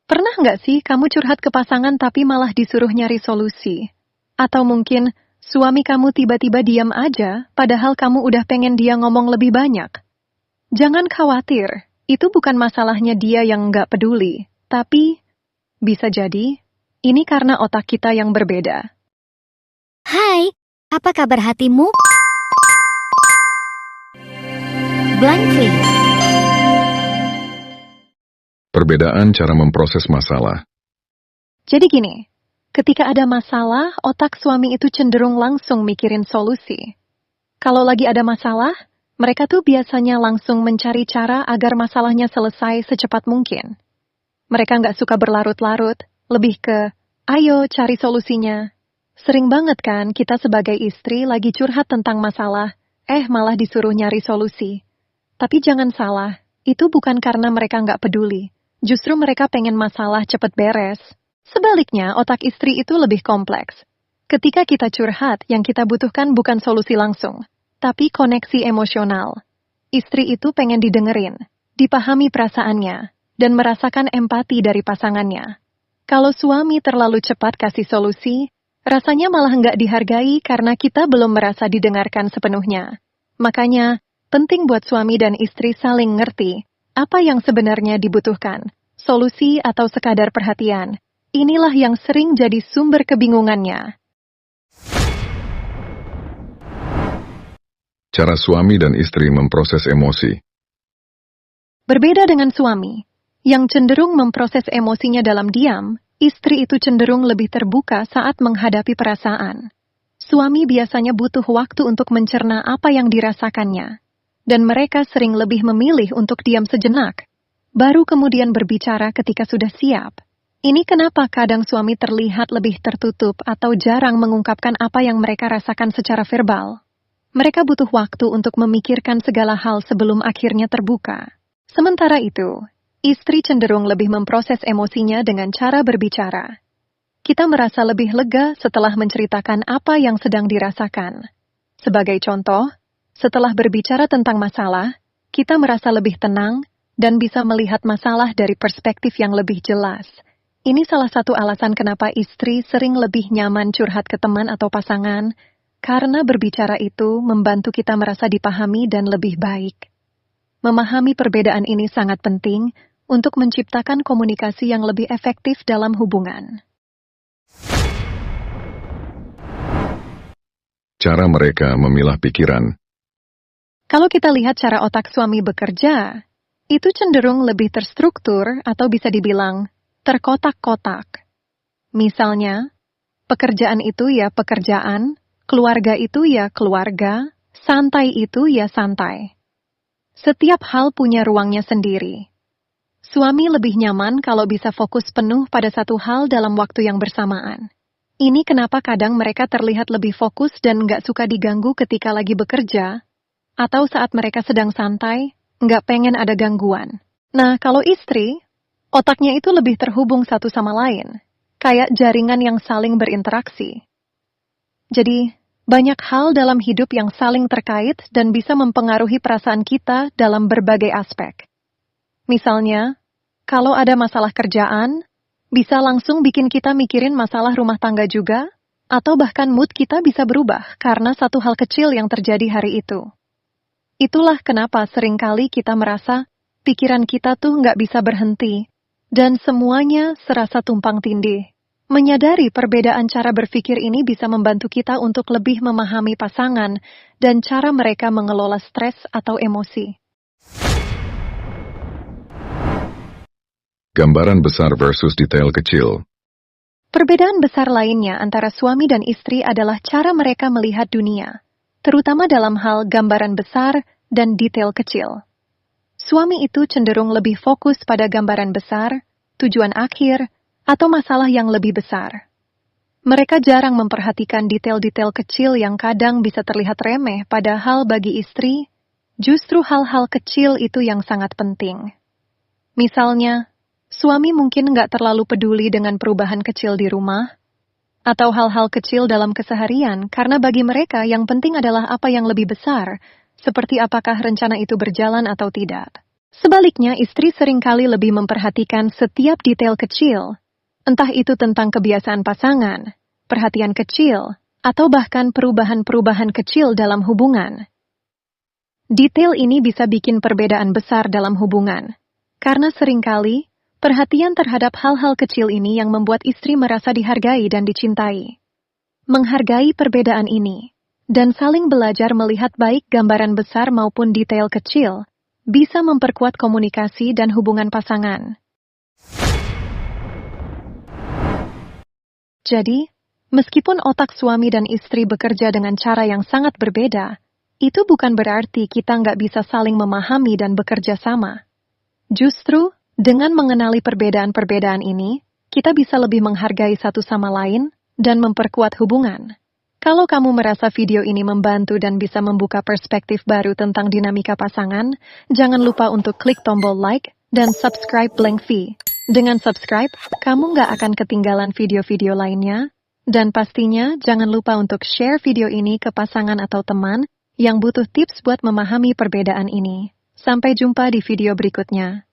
Pernah nggak sih kamu curhat ke pasangan tapi malah disuruh nyari solusi? Atau mungkin suami kamu tiba-tiba diam aja, padahal kamu udah pengen dia ngomong lebih banyak? Jangan khawatir, itu bukan masalahnya dia yang nggak peduli. Tapi, bisa jadi, ini karena otak kita yang berbeda. Hai, apa kabar hatimu? Blank Face. Perbedaan cara memproses masalah. Jadi gini, ketika ada masalah, otak suami itu cenderung langsung mikirin solusi. Kalau lagi ada masalah, mereka tuh biasanya langsung mencari cara agar masalahnya selesai secepat mungkin. Mereka nggak suka berlarut-larut, lebih ke, ayo cari solusinya. Sering banget kan kita sebagai istri lagi curhat tentang masalah, malah disuruh nyari solusi. Tapi jangan salah, itu bukan karena mereka nggak peduli. Justru mereka pengen masalah cepet beres. Sebaliknya, otak istri itu lebih kompleks. Ketika kita curhat, yang kita butuhkan bukan solusi langsung, tapi koneksi emosional. Istri itu pengen didengerin, dipahami perasaannya, dan merasakan empati dari pasangannya. Kalau suami terlalu cepat kasih solusi, rasanya malah nggak dihargai karena kita belum merasa didengarkan sepenuhnya. Makanya, penting buat suami dan istri saling ngerti apa yang sebenarnya dibutuhkan, solusi atau sekadar perhatian. Inilah yang sering jadi sumber kebingungannya. Cara suami dan istri memproses emosi. Berbeda dengan suami, yang cenderung memproses emosinya dalam diam, istri itu cenderung lebih terbuka saat menghadapi perasaan. Suami biasanya butuh waktu untuk mencerna apa yang dirasakannya, dan mereka sering lebih memilih untuk diam sejenak, baru kemudian berbicara ketika sudah siap. Ini kenapa kadang suami terlihat lebih tertutup atau jarang mengungkapkan apa yang mereka rasakan secara verbal. Mereka butuh waktu untuk memikirkan segala hal sebelum akhirnya terbuka. Sementara itu, istri cenderung lebih memproses emosinya dengan cara berbicara. Kita merasa lebih lega setelah menceritakan apa yang sedang dirasakan. Sebagai contoh, setelah berbicara tentang masalah, kita merasa lebih tenang dan bisa melihat masalah dari perspektif yang lebih jelas. Ini salah satu alasan kenapa istri sering lebih nyaman curhat ke teman atau pasangan, karena berbicara itu membantu kita merasa dipahami dan lebih baik. Memahami perbedaan ini sangat penting untuk menciptakan komunikasi yang lebih efektif dalam hubungan. Cara mereka memilah pikiran. Kalau kita lihat cara otak suami bekerja, itu cenderung lebih terstruktur atau bisa dibilang terkotak-kotak. Misalnya, pekerjaan itu ya pekerjaan, keluarga itu ya keluarga, santai itu ya santai. Setiap hal punya ruangnya sendiri. Suami lebih nyaman kalau bisa fokus penuh pada satu hal dalam waktu yang bersamaan. Ini kenapa kadang mereka terlihat lebih fokus dan nggak suka diganggu ketika lagi bekerja, atau saat mereka sedang santai, nggak pengen ada gangguan. Nah, kalau istri, otaknya itu lebih terhubung satu sama lain, kayak jaringan yang saling berinteraksi. Jadi, banyak hal dalam hidup yang saling terkait dan bisa mempengaruhi perasaan kita dalam berbagai aspek. Misalnya, kalau ada masalah kerjaan, bisa langsung bikin kita mikirin masalah rumah tangga juga, atau bahkan mood kita bisa berubah karena satu hal kecil yang terjadi hari itu. Itulah kenapa seringkali kita merasa pikiran kita tuh nggak bisa berhenti, dan semuanya serasa tumpang tindih. Menyadari perbedaan cara berpikir ini bisa membantu kita untuk lebih memahami pasangan dan cara mereka mengelola stres atau emosi. Gambaran besar versus detail kecil. Perbedaan besar lainnya antara suami dan istri adalah cara mereka melihat dunia, terutama dalam hal gambaran besar dan detail kecil. Suami itu cenderung lebih fokus pada gambaran besar, tujuan akhir, atau masalah yang lebih besar. Mereka jarang memperhatikan detail-detail kecil yang kadang bisa terlihat remeh, padahal bagi istri, justru hal-hal kecil itu yang sangat penting. Misalnya, suami mungkin nggak terlalu peduli dengan perubahan kecil di rumah, atau hal-hal kecil dalam keseharian, karena bagi mereka yang penting adalah apa yang lebih besar, seperti apakah rencana itu berjalan atau tidak. Sebaliknya, istri seringkali lebih memperhatikan setiap detail kecil, entah itu tentang kebiasaan pasangan, perhatian kecil, atau bahkan perubahan-perubahan kecil dalam hubungan. Detail ini bisa bikin perbedaan besar dalam hubungan, karena seringkali perhatian terhadap hal-hal kecil ini yang membuat istri merasa dihargai dan dicintai. Menghargai perbedaan ini, dan saling belajar melihat baik gambaran besar maupun detail kecil, bisa memperkuat komunikasi dan hubungan pasangan. Jadi, meskipun otak suami dan istri bekerja dengan cara yang sangat berbeda, itu bukan berarti kita nggak bisa saling memahami dan bekerja sama. Justru, dengan mengenali perbedaan-perbedaan ini, kita bisa lebih menghargai satu sama lain dan memperkuat hubungan. Kalau kamu merasa video ini membantu dan bisa membuka perspektif baru tentang dinamika pasangan, jangan lupa untuk klik tombol like dan subscribe Blank V. Dengan subscribe, kamu nggak akan ketinggalan video-video lainnya, dan pastinya jangan lupa untuk share video ini ke pasangan atau teman yang butuh tips buat memahami perbedaan ini. Sampai jumpa di video berikutnya.